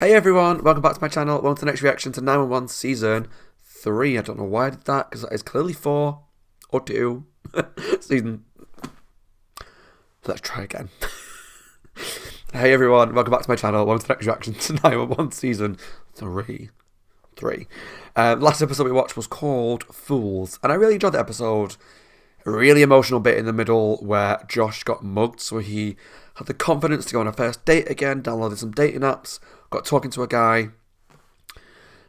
Hey everyone, welcome back to my channel. Welcome to the next reaction to 911 Season 3. I don't know why I did that, because that is clearly 4 or 2. Season. Let's try again. Hey everyone, welcome back to my channel. Welcome to the next reaction to 911 Season 3. Last episode we watched was called Fools, and I really enjoyed the episode. A really emotional bit in the middle where Josh got mugged, so he had the confidence to go on a first date again, downloaded some dating apps, got talking to a guy,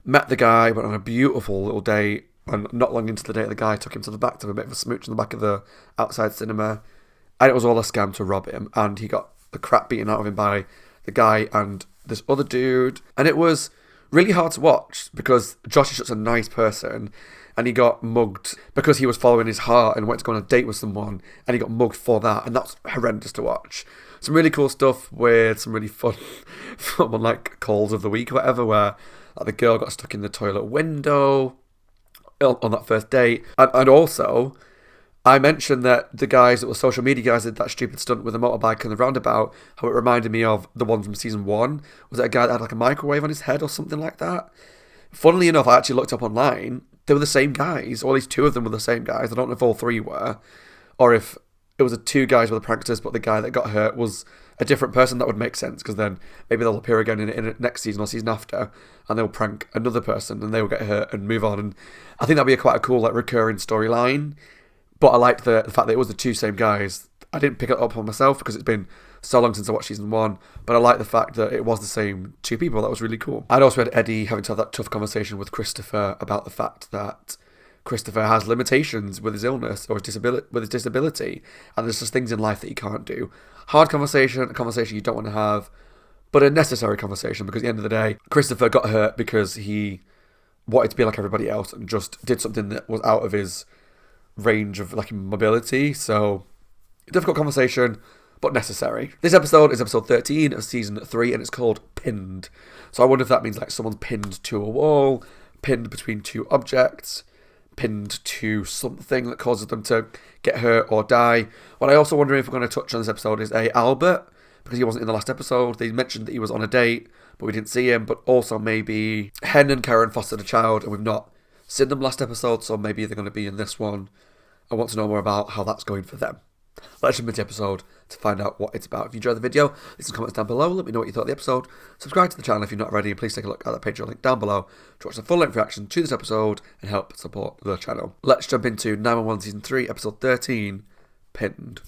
met the guy, went on a beautiful little date, and not long into the date, the guy took him to the back to have a bit of a smooch in the back of the outside cinema, and it was all a scam to rob him, and he got the crap beaten out of him by the guy and this other dude, and it was really hard to watch because Josh is such a nice person, and he got mugged because he was following his heart and went to go on a date with someone, and he got mugged for that, and that's horrendous to watch. Some really cool stuff with some really fun like calls of the week or whatever, where like, the girl got stuck in the toilet window on that first date, and also I mentioned that the guys that were social media guys did that stupid stunt with a motorbike in the roundabout, how it reminded me of the one from season 1. Was it a guy that had like a microwave on his head or something like that? Funnily enough, I actually looked up online. They were the same guys, or at least 2 of them were the same guys. I don't know if all 3 were, or if it was the 2 guys were the pranksters, but the guy that got hurt was a different person. That would make sense, because then maybe they'll appear again in next season or season after, and they'll prank another person, and they will get hurt and move on. And I think that'd be quite a cool like recurring storyline. But I liked the fact that it was the 2 same guys. I didn't pick it up on myself because it's been so long since I watched season 1, but I like the fact that it was the same 2 people. That was really cool. I'd also had Eddie having to have that tough conversation with Christopher about the fact that Christopher has limitations with his illness or his disability, and there's just things in life that he can't do. Hard conversation, a conversation you don't want to have, but a necessary conversation, because at the end of the day, Christopher got hurt because he wanted to be like everybody else and just did something that was out of his range of like mobility. So difficult conversation, but necessary. This episode is episode 13 of season 3, and it's called Pinned. So I wonder if that means like someone's pinned to a wall, pinned between 2 objects, pinned to something that causes them to get hurt or die. What I also wonder if we're going to touch on this episode is Albert, because he wasn't in the last episode. They mentioned that he was on a date, but we didn't see him. But also maybe Hen and Karen fostered a child, and we've not seen them last episode, so maybe they're going to be in this one. I want to know more about how that's going for them. Let's jump into the episode to find out what it's about. If you enjoyed the video, leave some comments down below. Let me know what you thought of the episode. Subscribe to the channel if you're not already. And please take a look at the Patreon link down below to watch the full-length reaction to this episode and help support the channel. Let's jump into 911 Season 3, Episode 13, Pinned.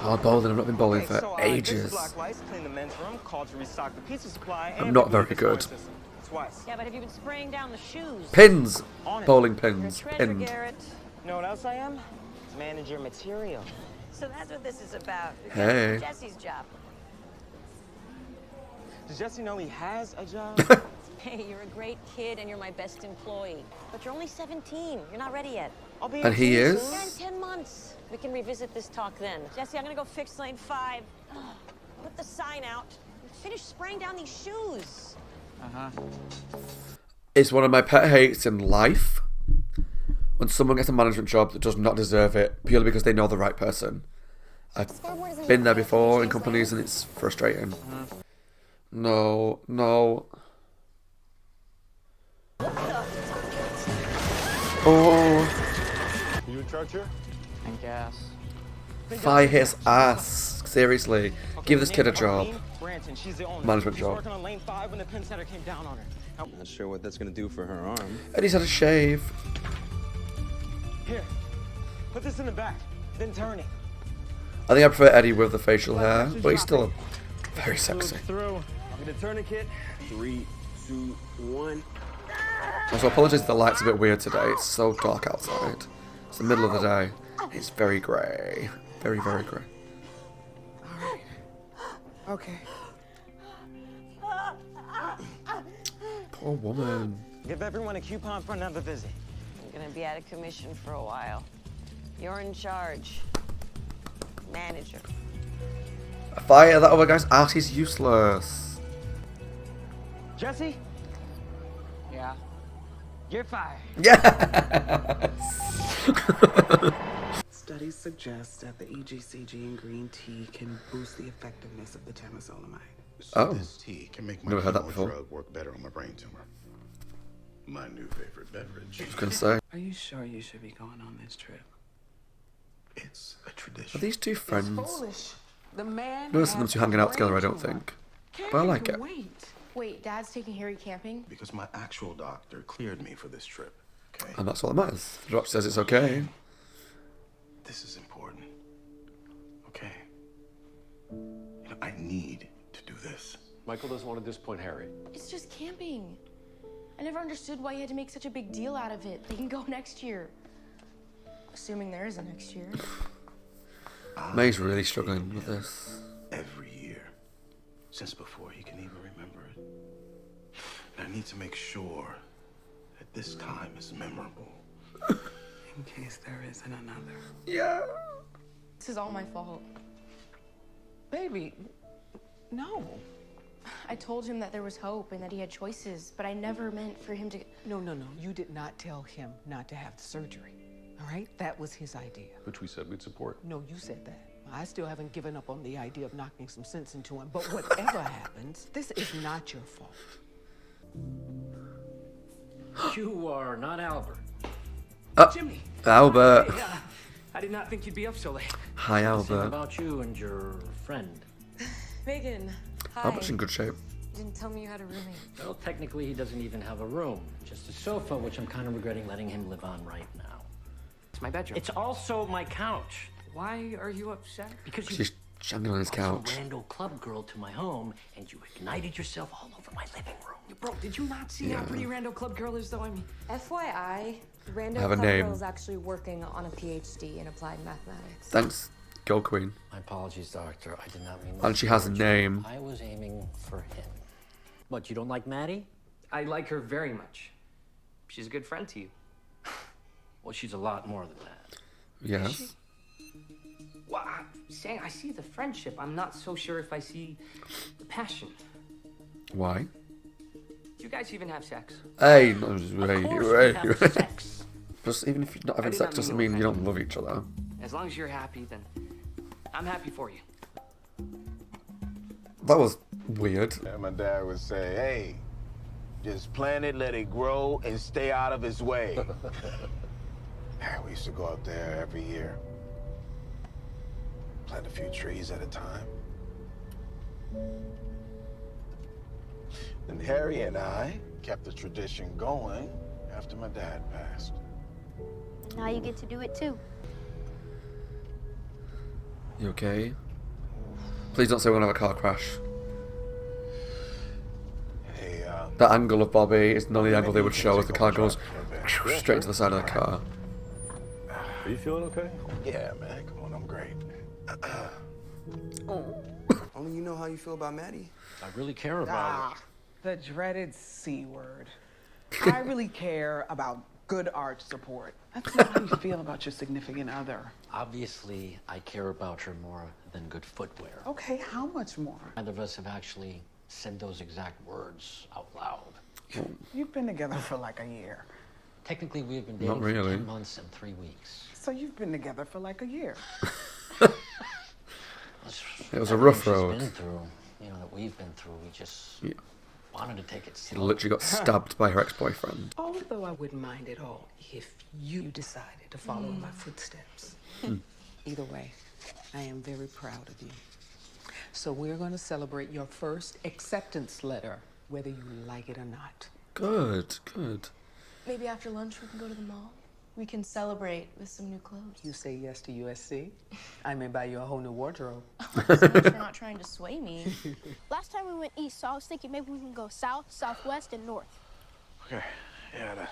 Oh, bowling. I've not been bowling for ages. I'm not very good. Yeah, but have you been spraying down the shoes? Pins! Bowling pins. Pinned. Garrett. You know what else I am? Manager material. So that's what this is about. Hey. Jesse's job. Does Jesse know he has a job? Hey, you're a great kid and you're my best employee. But you're only 17. You're not ready yet. I'll be And he is? Yeah, in 10 months. We can revisit this talk then. Jesse, I'm gonna go fix lane 5. Put the sign out. Finish spraying down these shoes. It's one of my pet hates in life when someone gets a management job that does not deserve it purely because they know the right person. I've been there before in companies and it's frustrating. No. Oh. You in charge here? I guess. Fire his ass. Seriously. Give this kid a job. Management job. Working on lane 5 when the pin setter came down on her. I'm not sure what that's gonna do for her arm. Eddie's had a shave. Here, put this in the back, then turn it. I think I prefer Eddie with the facial hair, but he's still very sexy. Through. I'm gonna tourniquet. 3, 2, 1. Also, apologies if the light's a bit weird today. It's so dark outside. It's the middle of the day. It's very grey. Very, very grey. Okay. Poor woman. Give everyone a coupon for another visit. I'm gonna be out of commission for a while. You're in charge. Manager. Fire that other guy's ass. He's useless. Jesse? Yeah. You're fired. Yes! Study Studies suggest that the EGCG in green tea can boost the effectiveness of the temozolomide. So Oh. this tea can make my Never heard that chemo before. drug work better on my brain tumor. My new favorite beverage. I was gonna say, Are you sure you should be going on this trip? It's a are tradition. these two friends? Foolish. The man. Never seen them two hanging out together, I don't think. But I like it. Wait, Dad's taking Harry camping? Because my actual doctor cleared me for this trip. Okay? And that's all that matters. The doctor says it's okay. This is important. Okay? You know, I need to do this. Michael doesn't want to disappoint Harry. It's just camping. I never understood why you had to make such a big deal out of it. They can go next year. Assuming there is a next year. May's really struggling with this. Every year. Since before he can even remember it. And I need to make sure that this time is memorable. In case there isn't another. Yeah. This is all my fault. Baby, no. I told him that there was hope and that he had choices, but I never meant for him to... No. You did not tell him not to have the surgery. All right? That was his idea. Which we said we'd support. No, you said that. I still haven't given up on the idea of knocking some sense into him. But whatever happens, this is not your fault. You are not Albert. Jimmy. Albert. Hey, I did not think you'd be up so late. Hi, Something Albert. about you and your friend. Megan, hi. Albert's in good shape. You didn't tell me you had a roommate. Well, technically, he doesn't even have a room. Just a sofa, which I'm kind of regretting letting him live on right now. It's my bedroom. It's also my couch. Why are you upset? Because you She's hanging on his brought couch. some random club girl to my home, and you ignited yourself all over my living room. Bro, did you not see how pretty Rando Club Girl is, though? I mean, FYI, Rando Have a Club name. Girl is actually working on a PhD in applied mathematics. Thanks, Girl Queen. My apologies, doctor. I did not mean And she has a towards name. you. I was aiming for him. What, you don't like Maddie? I like her very much. She's a good friend to you. Well, she's a lot more than that. Yes. Well, I'm saying I see the friendship. I'm not so sure if I see the passion. Why? Do you guys even have sex? Hey, no, Of hey, course we hey, have hey. sex. Just even if you're not having did sex not doesn't mean mean to you don't love each other. As long as you're happy, then I'm happy for you. That was weird. And my dad would say, hey, just plant it, let it grow, and stay out of its way. Yeah, we used to go out there every year. Plant a few trees at a time. And Harry and I kept the tradition going after my dad passed. Now you get to do it too. You okay? Please don't say we're gonna have a car crash. Hey, That angle of Bobby is not the angle they would show as the car goes straight to the side of the car. Are you feeling okay? yeah, man, come on, I'm great. Only you know how you feel about Maddie. I really care about it. The dreaded C word. I really care about good art support. That's not how you feel about your significant other. Obviously, I care about her more than good footwear. Okay, how much more? Neither of us have actually said those exact words out loud. You've been together for like a year. Technically, we have been Not dating for really. 10 months and 3 weeks. So you've been together for like a year. It was a rough Everything road. she's been through, you know, that we've been through, we just Yeah. wanted to take it She slow. literally got stabbed by her ex-boyfriend. Although I wouldn't mind at all if you decided to follow in my footsteps. Either way, I am very proud of you. So we're going to celebrate your first acceptance letter, whether you like it or not. Good, good. Maybe after lunch we can go to the mall. We can celebrate with some new clothes. You say yes to USC, I may buy you a whole new wardrobe. So much for not trying to sway me. Last time we went east, so I was thinking maybe we can go south, southwest, and north. Okay, yeah,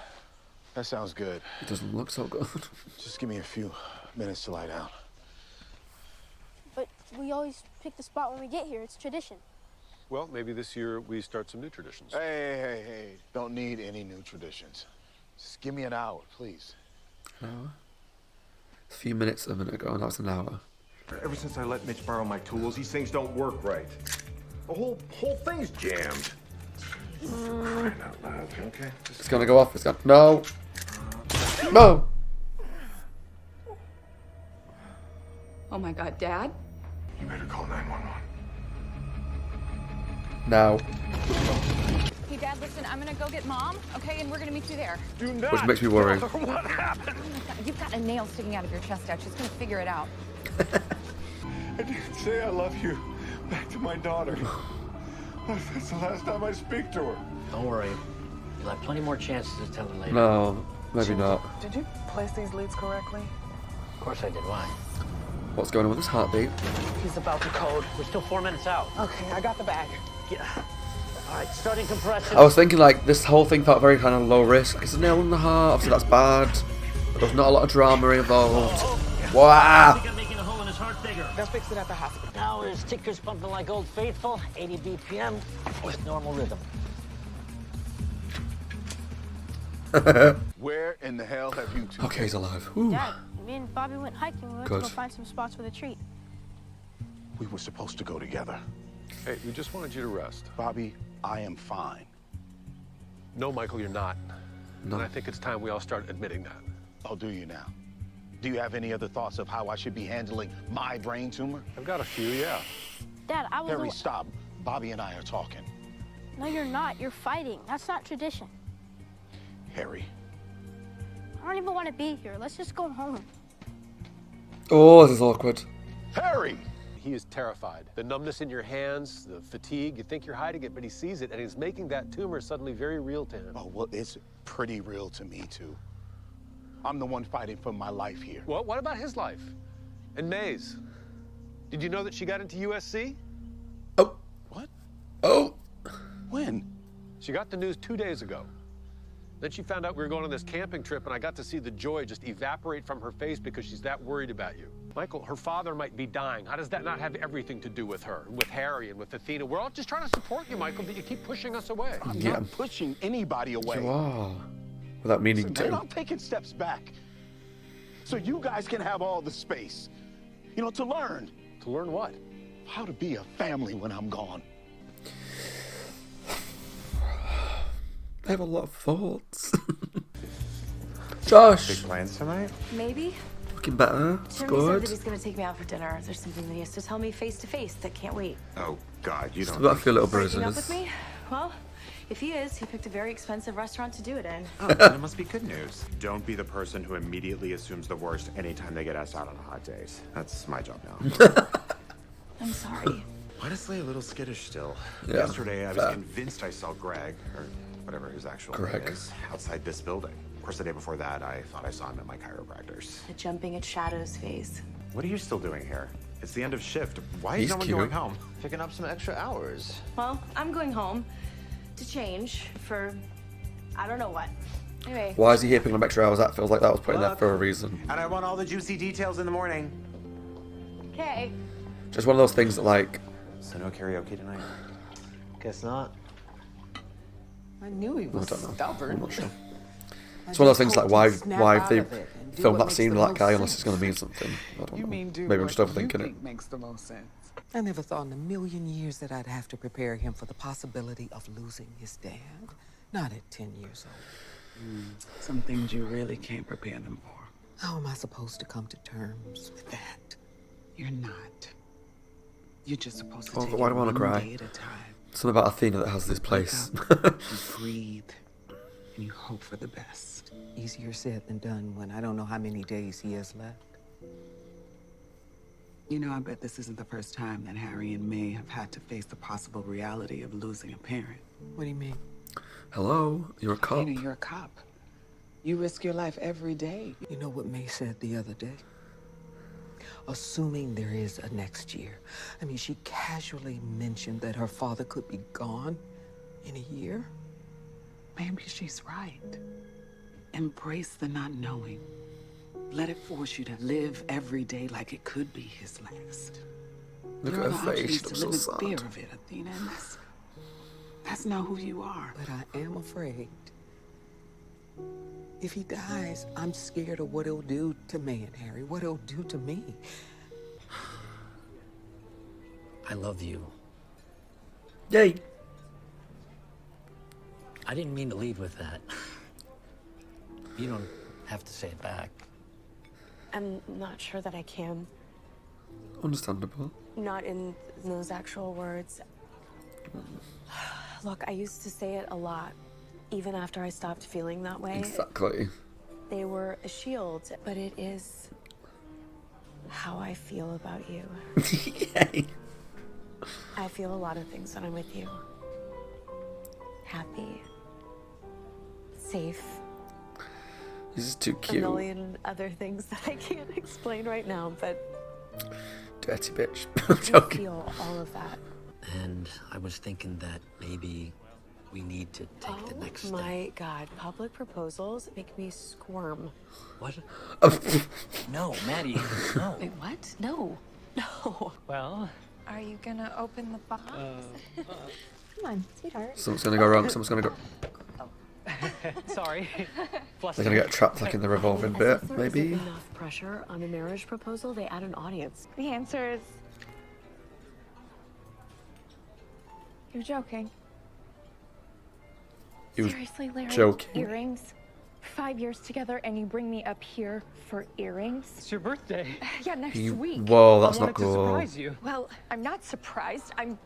that sounds good. It doesn't look so good. Just give me a few minutes to lie down. But we always pick the spot when we get here. It's tradition. Well, maybe this year we start some new traditions. Hey. Don't need any new traditions. Just give me an hour, please. An hour? A few minutes a minute ago, and that was an hour. Ever since I let Mitch borrow my tools, these things don't work right. The whole thing's jammed. Crying out loud, okay? It's gonna go off. It's gonna. No! No! Oh my God, Dad? You better call 911. Now. Hey, Dad, listen, I'm gonna go get Mom, okay? And we're gonna meet you there. Do not. Which makes me worry. What happened? Oh my God, you've got a nail sticking out of your chest out. She's gonna figure it out. I didn't say I love you back to my daughter. That's the last time I speak to her. Don't worry. You'll have plenty more chances to tell her later. No, maybe not. Did you place these leads correctly? Of course I did. Why? What's going on with this heartbeat? He's about to code. We're still 4 minutes out. Okay, I got the bag. Yeah. All right, starting compression. I was thinking like this whole thing felt very kind of low risk. It's a nail in the heart. Obviously that's bad. But there's not a lot of drama involved. Wow. I think I'm making a hole in his heart bigger. They'll fix it at the hospital. Now his ticker's pumping like Old Faithful, 80 BPM with normal rhythm. Where in the hell have you two? Okay, he's alive. Ooh. Dad, me and Bobby went hiking. We went Good. to go find some spots for the treat. We were supposed to go together. Hey, we just wanted you to rest. Bobby, I am fine. No, Michael, you're not. No. And I think it's time we all start admitting that. Oh, do you now? Do you have any other thoughts of how I should be handling my brain tumor? I've got a few, yeah. Dad, I was. Harry, stop. Bobby and I are talking. No, you're not. You're fighting. That's not tradition. Harry. I don't even want to be here. Let's just go home. Oh, this is awkward. Harry! He is terrified. The numbness in your hands, the fatigue, you think you're hiding it, but he sees it, and he's making that tumor suddenly very real to him. Oh, well, it's pretty real to me, too. I'm the one fighting for my life here. Well, what about his life? And May's? Did you know that she got into USC? Oh. What? Oh. When? She got the news 2 days ago. Then she found out we were going on this camping trip, and I got to see the joy just evaporate from her face because she's that worried about you. Michael, her father might be dying. How does that not have everything to do with her, with Harry, and with Athena? We're all just trying to support you, Michael, but you keep pushing us away. I'm not pushing anybody away. You are. Without meaning Listen, man, to. I'm taking steps back. So you guys can have all the space. You know, to learn. To learn what? How to be a family when I'm gone. I have a lot of thoughts. Josh. Big plans tonight? Maybe. Looking better. It's Jeremy said good. that he's gonna take me out for dinner. There's something that he has to tell me face to face that can't wait. Oh, God, you don't. Still got a few little Breaking up bruises. with me? Well, if he is, he picked a very expensive restaurant to do it in. Oh, then it must be good news. Don't be the person who immediately assumes the worst anytime they get asked out on a hot date. That's my job now. I'm sorry. Honestly, a little skittish still. Yeah, Yesterday, I was fair. convinced I saw Greg, or whatever his actual Greg. name is, outside this building. Of course, the day before that, I thought I saw him at my chiropractor's. The jumping at shadows phase. What are you still doing here? It's the end of shift. Why He's is no one cute. going home? Picking up some extra hours. Well, I'm going home to change for I don't know what. Anyway. Why is he here picking up extra hours? That feels like that was put in there for a reason. And I want all the juicy details in the morning. Okay. Just one of those things that like. So no karaoke tonight? Guess not. I knew he was don't know. stubborn. I'm not sure. I It's one of those just things like hope why you snap why out have they of it and do filmed what that makes scene the with that most guy unless sense. it's going to mean something. I don't You know. mean do Maybe I'm what just overthinking you it. think makes the most sense. I never thought in a million years that I'd have to prepare him for the possibility of losing his dad. Not at 10 years old. Some things you really can't prepare them for. How am I supposed to come to terms with that? You're not. You're just supposed to Oh, take but why do I it want to one cry? day at a time. Something about Athena that has this place. You breathe and you hope for the best. Easier said than done when I don't know how many days he has left. You know, I bet this isn't the first time that Harry and May have had to face the possible reality of losing a parent. What do you mean? Hello, you're a cop. You know, you're a cop. You risk your life every day. You know what May said the other day? Assuming there is a next year. I mean, she casually mentioned that her father could be gone in a year. Maybe she's right. Embrace the not knowing. Let it force you to live every day like it could be his last. Look Your at her other option face, is she to looks live so in fear sad. of it, Athena, and that's not who you are. But I am afraid. If he dies, I'm scared of what he'll do to May and Harry, what he'll do to me. I love you. Yay. I didn't mean to lead with that. You don't have to say it back. I'm not sure that I can. Understandable. Not in those actual words. Look, I used to say it a lot, even after I stopped feeling that way. Exactly. They were a shield, but it is how I feel about you. Yay. I feel a lot of things when I'm with you. Happy. Safe. This is too A cute. million other things that I can't explain right now, but Dirty bitch. I I'm joking. feel all of that. And I was thinking that maybe we need to take the next step. Oh my God, public proposals make me squirm. What? No, Maddie, no. Wait, what? No. No. Well, are you gonna open the box? Come on, sweetheart. Something's gonna go wrong. Someone's gonna go. Sorry. They're gonna get trapped like in the revolving As bit, if there maybe. isn't enough pressure on a marriage proposal, they add an audience. The answer is... You're joking. He was Seriously, Larry? joking. Earrings? 5 years together and you bring me up here for earrings? It's your birthday. Yeah, next You- week. Whoa, that's I not wanted to cool. surprise you. Well, I'm not surprised. I'm...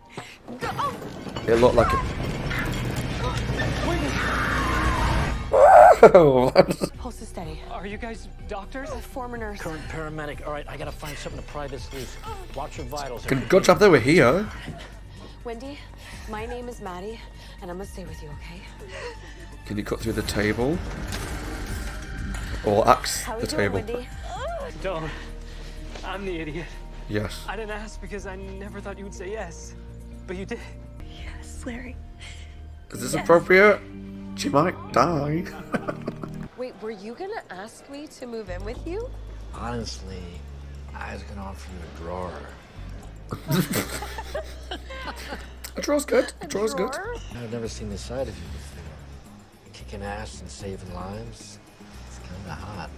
It looked like it. Whoa! Pulse is steady. Are you guys doctors? Former nurse. Current paramedic. All right, I gotta find something to pry this loose. Watch your vitals. Good job they were here. Wendy, my name is Maddie, and I'm gonna stay with you, okay? Can you cut through the table? Or axe How the we doing, table? Wendy? Don't. I'm the idiot. Yes. I didn't ask because I never thought you would say yes. But you did. Yes, Larry. Is this appropriate? She might die. Wait, were you gonna ask me to move in with you? Honestly, I was gonna offer you a drawer. A draw's good. A draw's good. I've never seen this side of you before. Kicking ass and saving lives. It's kinda hot.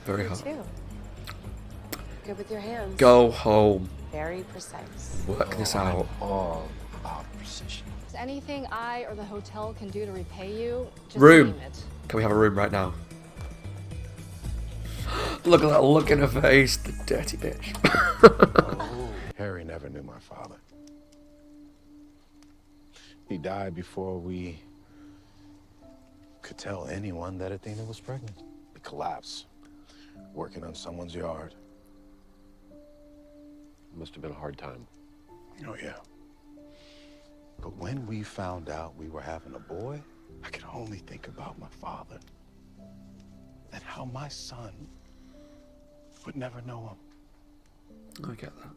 Very You hot. too. Good with your hands. Go home. Very precise. Work this out. All about precision. Is anything I or the hotel can do to repay you? Just Room. name it. Can we have a room right now? Look at that look in her face. The dirty bitch. Harry never knew my father. He died before we could tell anyone that Athena was pregnant. We collapsed, working on someone's yard. Must have been a hard time. Oh, yeah. But when we found out we were having a boy, I could only think about my father and how my son would never know him. I get that.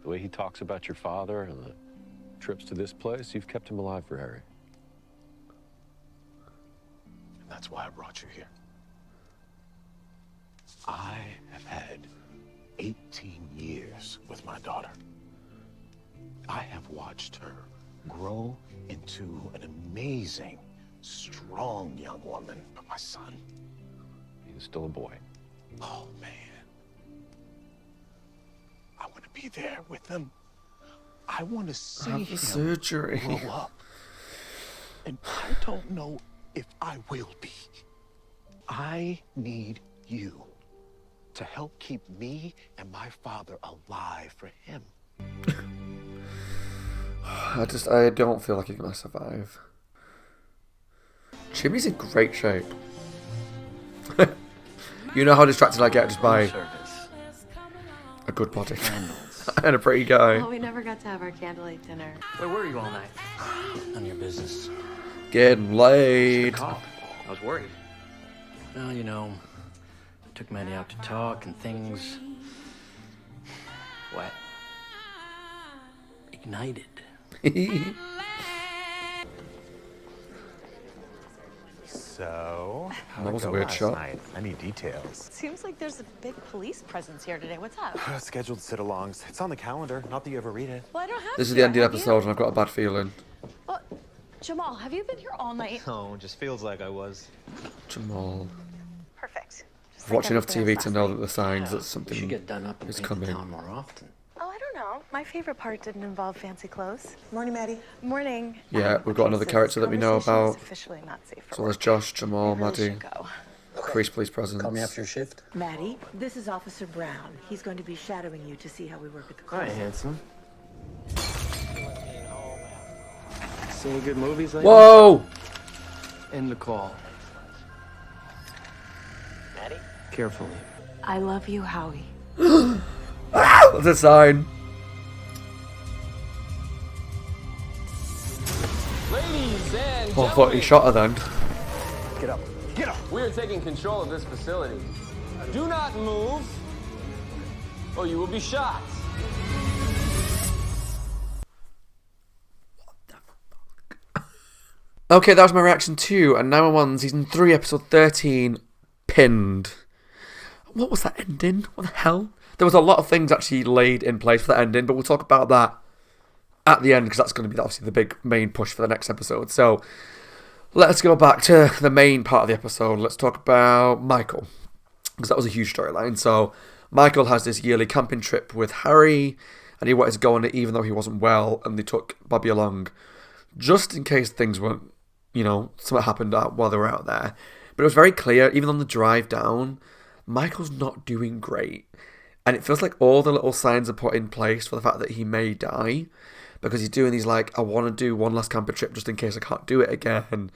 The way he talks about your father and the trips to this place, you've kept him alive for Harry. And that's why I brought you here. I have had 18 years with my daughter. I have watched her grow into an amazing, strong young woman. But my son, He's still a boy. oh man, I want to be there with him. I want to see Have him the surgery. grow up. And I don't know if I will be. I need you to help keep me and my father alive for him. I don't feel like he's gonna survive. Jimmy's in great shape. You know how distracted I get just by a good body and a pretty guy. Oh, we never got to have our candlelight dinner. Where were you all night? None of your business. Getting laid. Call. I was worried. Well, you know, I took Maddie out to talk and things. What? Ignited. So, how'd That it was a go weird last shot. night? I need details. Seems like there's a big police presence here today. What's up? Scheduled sit-alongs. It's on the calendar. Not that you ever read it. Well, I don't have This is to. the end of the Have you? episode and I've got a bad feeling. Well, Jamal, have you been here all night? No, just feels like I was. Jamal. Perfect. Just I've like watched enough everything TV else to last know night. that the signs that You should something get done up and is paint coming. the town more often. Oh, I don't know. My favorite part didn't involve fancy clothes. Morning, Maddie. Morning. Yeah, we've got another so character this that we know conversation is about. officially not safe for So there's work. Josh, Jamal, We really Maddie. should go. increased police presence. Call me after your shift. Maddie, this is Officer Brown. He's going to be shadowing you to see how we work at the All right, court. handsome. See any good movies lately? Whoa! End the call. Maddie? Carefully. I love you, Howie. That's a sign. Ladies and Oh, I thought he shot her then. Get up. Get up! We are taking control of this facility. Do not move, or you will be shot. Okay, that was my reaction to and 911 Season 3, Episode 13, Pinned. What was that ending? What the hell? There was a lot of things actually laid in place for that ending, but we'll talk about that at the end, because that's going to be obviously the big main push for the next episode. So, let's go back to the main part of the episode. Let's talk about Michael, because that was a huge storyline. So, Michael has this yearly camping trip with Harry, and he wanted to go on it even though he wasn't well, and they took Bobby along just in case things weren't, something happened while they were out there. But it was very clear, even on the drive down, Michael's not doing great. And it feels like all the little signs are put in place for the fact that he may die, because he's doing these, like, I want to do one last camping trip just in case I can't do it again,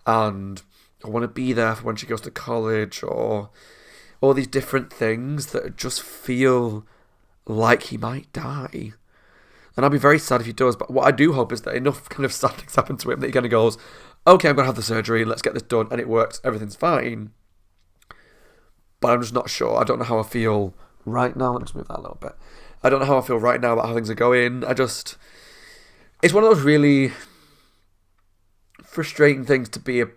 and I want to be there for when she goes to college, or all these different things that just feel like he might die. And I'll be very sad if he does, but what I do hope is that enough kind of sad things happen to him that he kind of goes, okay, I'm going to have the surgery, let's get this done, and it works, everything's fine. But I'm just not sure. I don't know how I feel right now. Let's move that a little bit. I don't know how I feel right now about how things are going. It's one of those really frustrating things to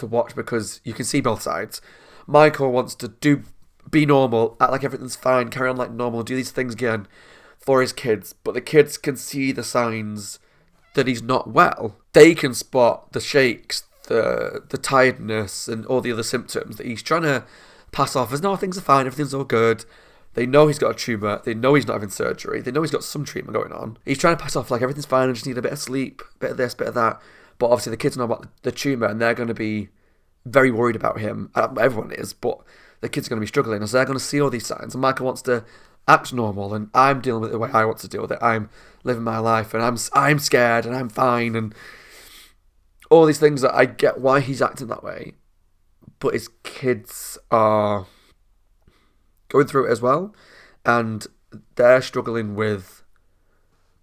watch, because you can see both sides. Michael wants to be normal, act like everything's fine, carry on like normal, do these things again for his kids, but the kids can see the signs that he's not well. They can spot the shakes, the tiredness, and all the other symptoms that he's trying to pass off as, no, things are fine, everything's all good. They know he's got a tumour, they know he's not having surgery, they know he's got some treatment going on. He's trying to pass off like everything's fine, I just need a bit of sleep, bit of this, bit of that. But obviously the kids know about the tumour, and they're going to be very worried about him. Everyone is, but the kids are going to be struggling, and so they're going to see all these signs. And Michael wants to act normal, and I'm dealing with it the way I want to deal with it. I'm living my life, and I'm scared, and I'm fine, and all these things that I get why he's acting that way. But his kids are going through it as well, and they're struggling with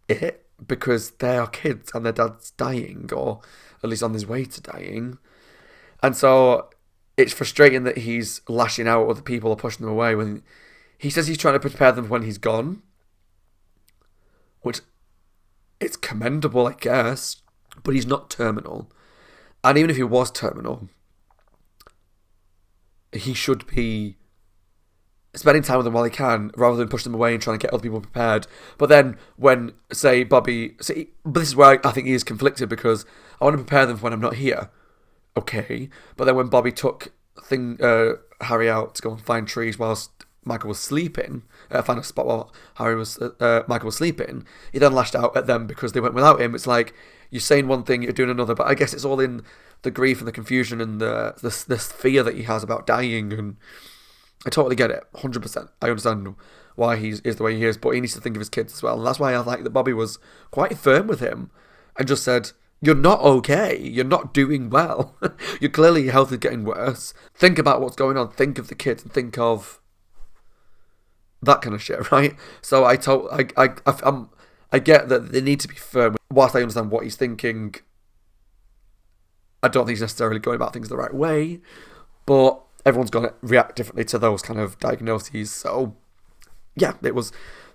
it because they are kids and their dad's dying, or at least on his way to dying. And so it's frustrating that he's lashing out at other people or pushing them away when he says he's trying to prepare them for when he's gone, which it's commendable, I guess, but he's not terminal. And even if he was terminal, he should be spending time with them while he can, rather than push them away and trying to get other people prepared. But then but this is where I think he is conflicted, because I want to prepare them for when I'm not here. Okay. But then when Bobby took Harry out to go and find trees whilst Michael was sleeping, find a spot while Michael was sleeping, he then lashed out at them because they went without him. It's like, you're saying one thing, you're doing another, but I guess it's all in the grief and the confusion and this fear that he has about dying, and I totally get it, 100%. I understand why he is the way he is, but he needs to think of his kids as well, and that's why I like that Bobby was quite firm with him and just said, you're not okay, you're not doing well, you're clearly, your health is getting worse, think about what's going on, think of the kids, and think of that kind of shit, right? So I get that they need to be firm. Whilst I understand what he's thinking, I don't think he's necessarily going about things the right way, but everyone's going to react differently to those kind of diagnoses. So yeah, the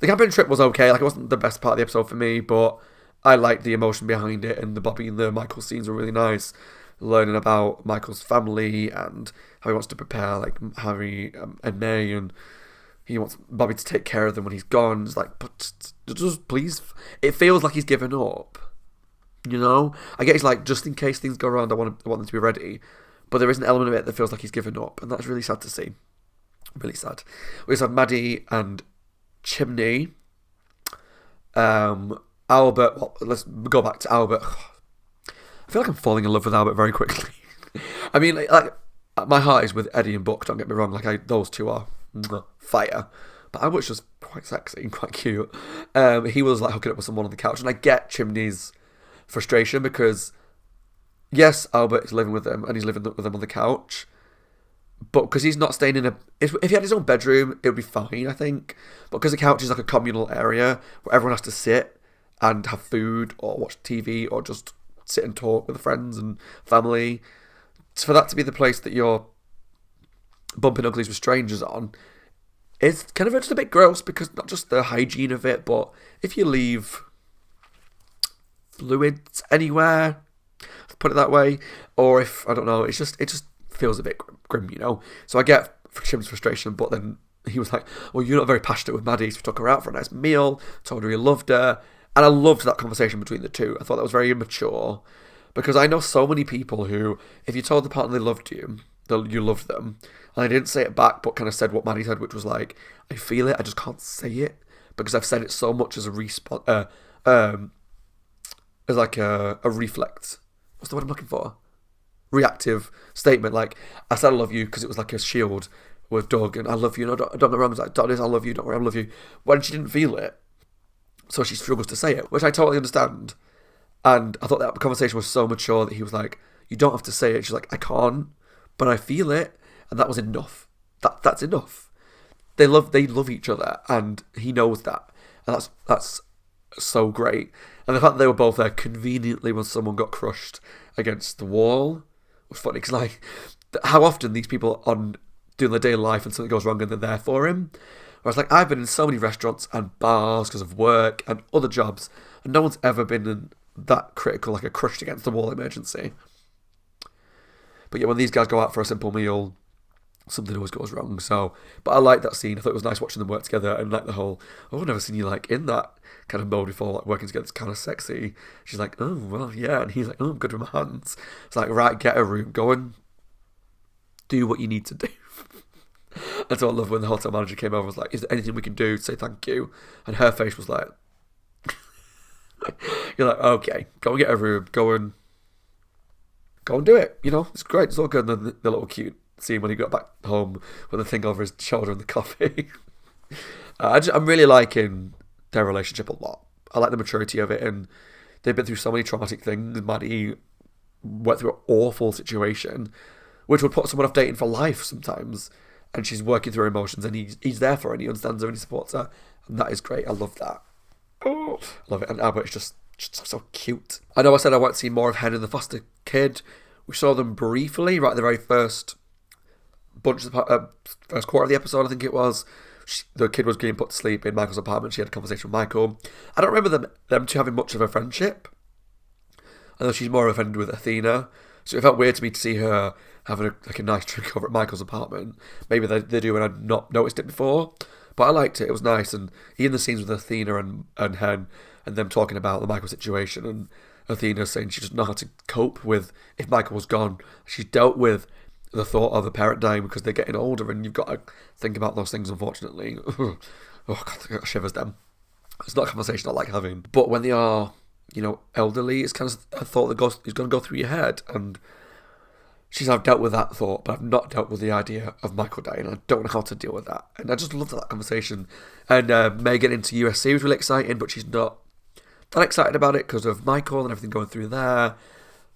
camping trip was okay. Like, it wasn't the best part of the episode for me, but I liked the emotion behind it, and the Bobby and the Michael scenes were really nice. Learning about Michael's family and how he wants to prepare like Harry and May, and he wants Bobby to take care of them when he's gone. It's like, but just please. It feels like he's given up. I get he's like, just in case things go wrong, I want them to be ready. But there is an element of it that feels like he's given up, and that's really sad to see. Really sad. We also have Maddie and Chimney. Albert. Well, let's go back to Albert. I feel like I'm falling in love with Albert very quickly. I mean, like My heart is with Eddie and Buck, don't get me wrong. Like, those two are fire. But Albert's just quite sexy and quite cute. He was like hooking up with someone on the couch. And I get Chimney's frustration because, yes, Albert is living with them and he's living with them on the couch. But because he's not staying in a... If he had his own bedroom, it would be fine, I think. But because the couch is like a communal area where everyone has to sit and have food or watch TV or just sit and talk with friends and family, for that to be the place that you're bumping uglies with strangers on, it's kind of just a bit gross because not just the hygiene of it, but if you leave fluids anywhere, let's put it that way, or if, I don't know, it just feels a bit grim, you know? So I get Chim's frustration, but then he was like, well, you're not very passionate with Maddie, so we took her out for a nice meal, told her he loved her, and I loved that conversation between the two. I thought that was very immature, because I know so many people who, if you told the partner they loved you, you loved them, and I didn't say it back, but kind of said what Maddie said, which was like, I feel it, I just can't say it, because I've said it so much as a response, as like a reflex. What's the word I'm looking for? Reactive statement. Like, I said I love you because it was like a shield with Doug, and I love you, no, don't get me wrong, I was like, Doug, I love you, don't worry, I love you, when she didn't feel it, so she struggles to say it, which I totally understand. And I thought that conversation was so mature that he was like, you don't have to say it. She's like, I can't, but I feel it, and that was enough. That's enough. They love each other, and he knows that, and that's so great. And the fact that they were both there conveniently when someone got crushed against the wall was funny, because like, how often these people on doing their daily life and something goes wrong and they're there for him. Whereas like, I've been in so many restaurants and bars because of work and other jobs, and no one's ever been in that critical, like a crushed against the wall emergency. But yeah, when these guys go out for a simple meal, something always goes wrong. So, but I like that scene. I thought it was nice watching them work together, and like the whole, oh, I've never seen you like in that kind of mode before, like working together. It's kind of sexy. She's like, oh, well, yeah. And he's like, oh, I'm good with my hands. It's like, right, get a room, go and do what you need to do. And so I love when the hotel manager came over and was like, is there anything we can do to say thank you? And her face was like, you're like, okay, go and get a room, go and do it. You know, it's great, it's all good. And then the little cute scene when he got back home with the thing over his shoulder and the coffee. I'm really liking their relationship a lot. I like the maturity of it, and they've been through so many traumatic things. Maddie went through an awful situation, which would put someone off dating for life sometimes, and she's working through her emotions, and he's there for her, and he understands her, and he supports her, and that is great. I love that. Oh, I love it. And Albert is just so cute. I know I said I want to see more of Hen and the foster kid. We saw them briefly right at the very first bunch of first quarter of the episode, I think it was. The kid was getting put to sleep in Michael's apartment. She had a conversation with Michael. I don't remember them two having much of a friendship. I know she's more of a friend with Athena, so it felt weird to me to see her having a nice drink over at Michael's apartment. Maybe they do, and I'd not noticed it before. But I liked it. It was nice. And even the scenes with Athena and Hen, and them talking about the Michael situation, and Athena saying she doesn't know how to cope with if Michael was gone. She's dealt with the thought of a parent dying because they're getting older, and you've got to think about those things, unfortunately. Oh, God, I got shivers then. It's not a conversation I like having. But when they are, you know, elderly, it's kind of a thought that is going to go through your head. And she's, I've dealt with that thought, but I've not dealt with the idea of Michael dying. I don't know how to deal with that. And I just loved that conversation. And Megan into USC was really exciting, but she's not that excited about it because of Michael and everything going through there.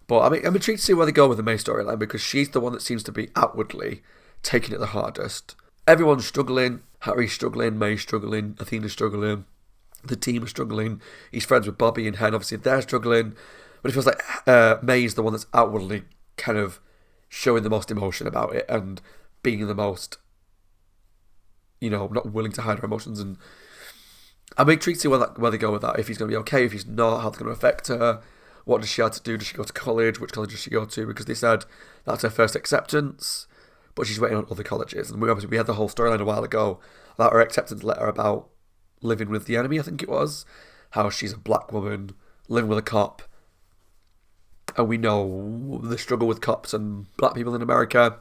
But I'm intrigued to see where they go with the May storyline, because she's the one that seems to be outwardly taking it the hardest. Everyone's struggling. Harry's struggling, May's struggling, Athena's struggling, the team is struggling. He's friends with Bobby and Hen, obviously they're struggling. But it feels like May's the one that's outwardly kind of showing the most emotion about it and being the most, you know, not willing to hide her emotions. And I'm intrigued to see where they go with that. If he's going to be okay, if he's not, how it's going to affect her. What does she have to do? Does she go to college? Which college does she go to? Because they said that's her first acceptance, but she's waiting on other colleges. And we had the whole storyline a while ago about her acceptance letter about living with the enemy, I think it was. How she's a black woman living with a cop. And we know the struggle with cops and black people in America.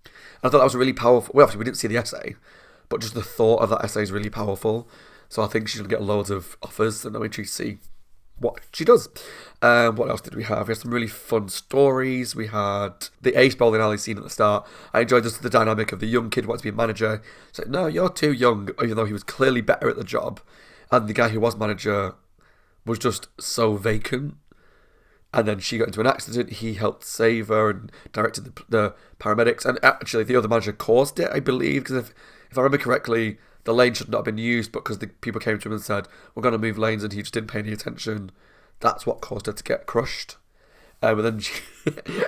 And I thought that was really powerful. Well, obviously we didn't see the essay, but just the thought of that essay is really powerful. So I think she's going to get loads of offers, and I'm intrigued to see what she does. What else did we have? We had some really fun stories. We had the Ace bowling alley scene at the start. I enjoyed just the dynamic of the young kid wanting to be a manager. It's like, no, you're too young, even though he was clearly better at the job. And the guy who was manager was just so vacant. And then she got into an accident. He helped save her and directed the paramedics. And actually, the other manager caused it, I believe. Because if I remember correctly, the lane should not have been used, but because the people came to him and said, we're going to move lanes, and he just didn't pay any attention. That's what caused her to get crushed. And then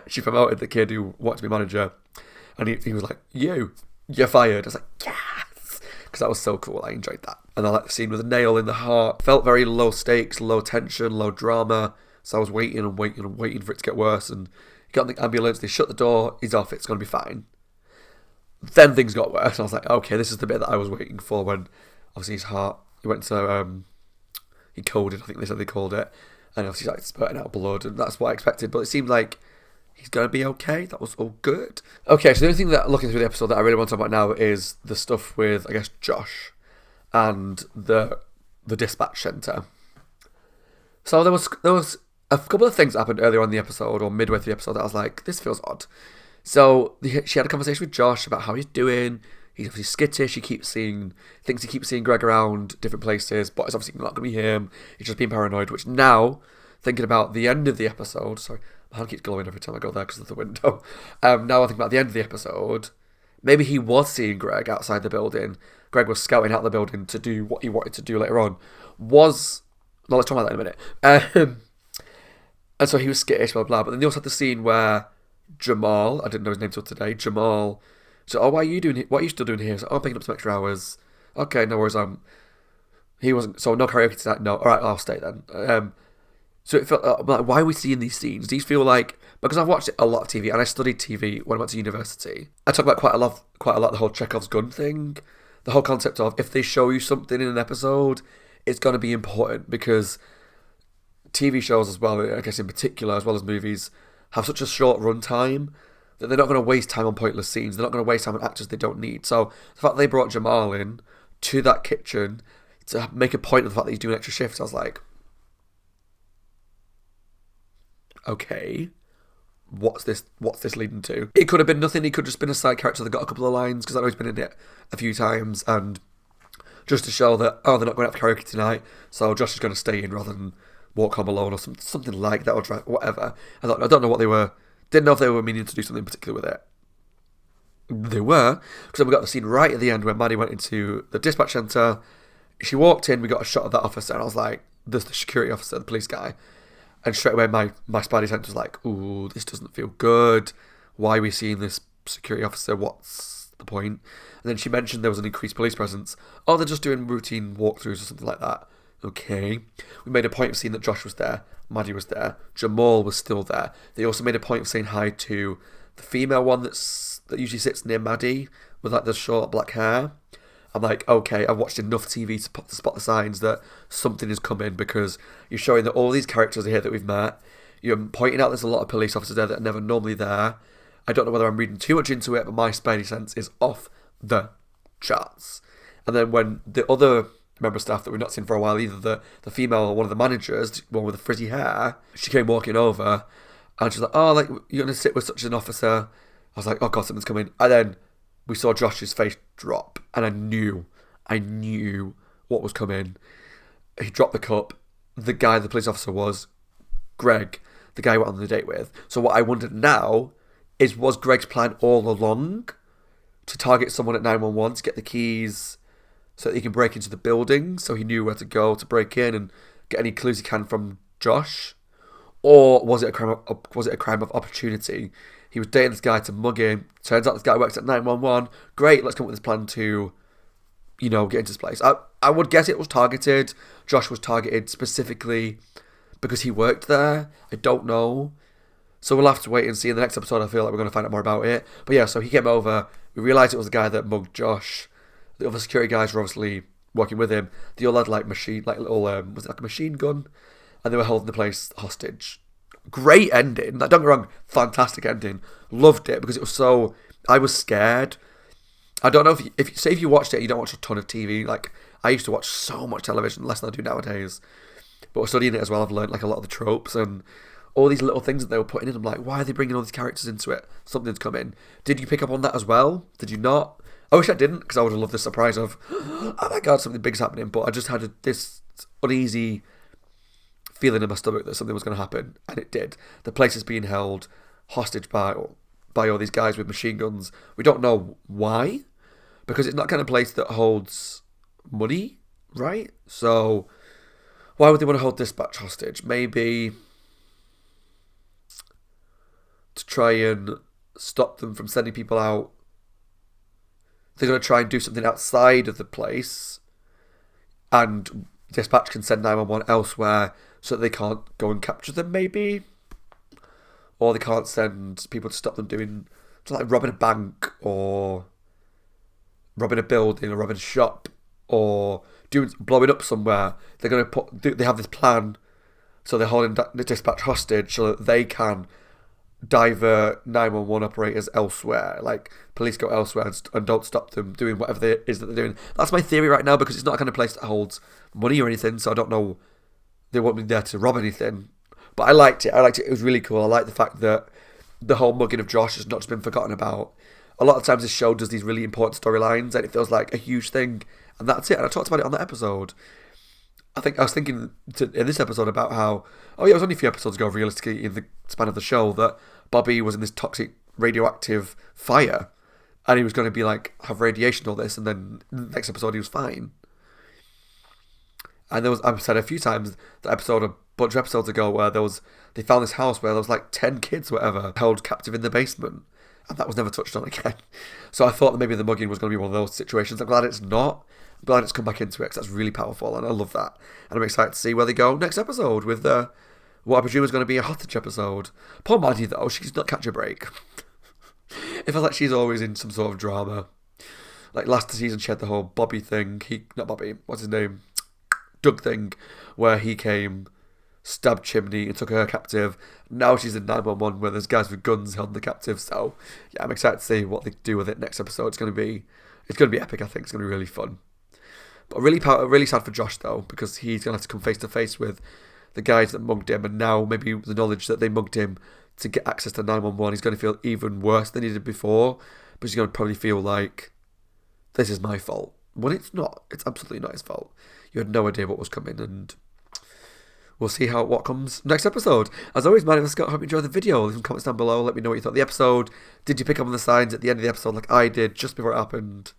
she promoted the kid who wanted to be manager. And he was like, you're fired. I was like, yes! Because that was so cool. I enjoyed that. And I liked the scene with a nail in the heart. Felt very low stakes, low tension, low drama. So I was waiting and waiting and waiting for it to get worse. And he got in the ambulance, they shut the door, he's off, it's going to be fine. Then things got worse. And I was like, okay, this is the bit that I was waiting for when, obviously, his heart, he went to, he coded, I think they said they called it. And obviously, like, spurting out blood. And that's what I expected. But it seemed like he's going to be okay. That was all good. Okay, so the only thing that, looking through the episode, that I really want to talk about now is the stuff with, I guess, Josh and the dispatch centre. So there was a couple of things that happened earlier on in the episode, or midway through the episode, that I was like, this feels odd. So she had a conversation with Josh about how he's doing. He's obviously skittish. Thinks he keeps seeing Greg around different places, but it's obviously not going to be him. He's just being paranoid, which now, thinking about the end of the episode, sorry, my hand keeps glowing every time I go there because of the window. Now I think about the end of the episode, maybe he was seeing Greg outside the building. Greg was scouting out the building to do what he wanted to do later on. Let's talk about that in a minute. And so he was skittish, blah, blah. But then they also had the scene where Jamal, I didn't know his name till today, Jamal, so, what are you still doing here? So, I'm picking up some extra hours. Okay, no worries. He wasn't, so no karaoke tonight. No, all right, I'll stay then. So it felt like, why are we seeing these scenes? These feel like, because I've watched a lot of TV and I studied TV when I went to university. I talk about quite a lot the whole Chekhov's gun thing, the whole concept of if they show you something in an episode, it's going to be important, because TV shows as well, I guess in particular, as well as movies, have such a short run time that they're not going to waste time on pointless scenes. They're not going to waste time on actors they don't need. So the fact that they brought Jamal in to that kitchen to make a point of the fact that he's doing extra shifts, I was like, okay, what's this leading to? It could have been nothing. He could have just been a side character that got a couple of lines, because I know he's been in it a few times, and just to show that, they're not going to have karaoke tonight, so Josh is going to stay in rather than walk home alone or something like that, or whatever. I don't know what they were. Didn't know if they were meaning to do something particular with it. They were, because then we got the scene right at the end where Maddie went into the dispatch centre. She walked in, we got a shot of that officer, and I was like, there's the security officer, the police guy. And straight away my spidey sense was like, ooh, this doesn't feel good. Why are we seeing this security officer? What's the point? And then she mentioned there was an increased police presence. Oh, they're just doing routine walkthroughs or something like that. Okay. We made a point of seeing that Josh was there, Maddie was there, Jamal was still there. They also made a point of saying hi to the female one that usually sits near Maddie with like the short black hair. I'm like, okay, I've watched enough TV to spot the signs that something is coming, because you're showing that all these characters are here that we've met. You're pointing out there's a lot of police officers there that are never normally there. I don't know whether I'm reading too much into it, but my spidey sense is off the charts. And then when the other member of staff that we've not seen for a while either, the female, one of the managers, one with the frizzy hair, she came walking over and she's like, oh, like, you're going to sit with such an officer? I was like, oh God, something's coming. And then we saw Josh's face drop, and I knew what was coming. He dropped the cup. The guy, the police officer, was Greg, the guy he went on the date with. So what I wondered now is, was Greg's plan all along to target someone at 911 to get the keys so that he can break into the building, so he knew where to go to break in and get any clues he can from Josh? Or was it a crime of opportunity? He was dating this guy to mug him. Turns out this guy works at 911. Great, let's come up with this plan to, get into this place. I would guess it was targeted. Josh was targeted specifically because he worked there. I don't know. So we'll have to wait and see in the next episode. I feel like we're going to find out more about it. But yeah, so he came over. We realised it was the guy that mugged Josh. The other security guys were obviously working with him. They all had was it like a machine gun? And they were holding the place hostage. Great ending. Don't get me wrong, fantastic ending. Loved it because it was so. I was scared. I don't know if you watched it, you don't watch a ton of TV. Like, I used to watch so much television, less than I do nowadays. But studying it as well, I've learned like a lot of the tropes and all these little things that they were putting in. I'm like, why are they bringing all these characters into it? Something's coming. Did you pick up on that as well? Did you not? I wish I didn't, because I would have loved the surprise of, oh my god, something big's happening. But I just had this uneasy feeling in my stomach that something was going to happen, and it did. The place is being held hostage by all these guys with machine guns. We don't know why, because it's not the kind of place that holds money, right? So why would they want to hold Dispatch hostage? Maybe to try and stop them from sending people out. They're going to try and do something outside of the place, and Dispatch can send 911 elsewhere so that they can't go and capture them, maybe. Or they can't send people to stop them doing, like robbing a bank, or robbing a building, or robbing a shop, or blowing up somewhere. They're going to they have this plan, so they're holding the Dispatch hostage so that they can divert 911 operators elsewhere. Like, police go elsewhere and don't stop them doing whatever it is that they're doing. That's my theory right now, because it's not a kind of place that holds money or anything, so I don't know. They won't be there to rob anything. But I liked it. It was really cool. I like the fact that the whole mugging of Josh has not just been forgotten about. A lot of times this show does these really important storylines, and it feels like a huge thing, and that's it. And I talked about it on that episode. I was thinking in this episode about how, it was only a few episodes ago, realistically, in the span of the show, that Bobby was in this toxic radioactive fire, and he was going to be like, have radiation, all this, and then the next episode he was fine. And I've said a few times, the episode a bunch of episodes ago, where they found this house where there was like 10 kids, whatever, held captive in the basement, and that was never touched on again. So I thought that maybe the mugging was going to be one of those situations. I'm glad it's not. I'm glad it's come back into it, because that's really powerful, and I love that. And I'm excited to see where they go next episode with what I presume is going to be a hostage episode. Poor Maddie, though, she's not catch a break. It feels like she's always in some sort of drama. Like last season, she had the whole Bobby thing. Not Bobby, what's his name? Doug thing, where he came, stabbed Chimney and took her captive. Now she's in 911 where there's guys with guns held the captive. So yeah, I'm excited to see what they do with it next episode. It's going to be epic. I think it's going to be really fun. But really sad for Josh though, because he's going to have to come face to face with the guys that mugged him, and now maybe with the knowledge that they mugged him to get access to 911, he's going to feel even worse than he did before. But he's going to probably feel like, this is my fault. When it's not. It's absolutely not his fault. You had no idea what was coming, and we'll see what comes next episode. As always, my name is Scott. Hope you enjoyed the video. Leave some comments down below. Let me know what you thought of the episode. Did you pick up on the signs at the end of the episode like I did just before it happened?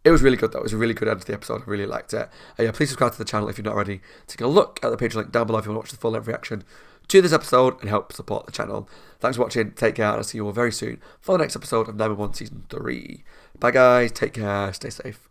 It was really good though. It was a really good end to the episode. I really liked it. Yeah, please subscribe to the channel if you're not already. Take a look at the Patreon link down below if you want to watch the full length reaction to this episode and help support the channel. Thanks for watching. Take care, and I'll see you all very soon for the next episode of 911 Season 3. Bye guys. Take care. Stay safe.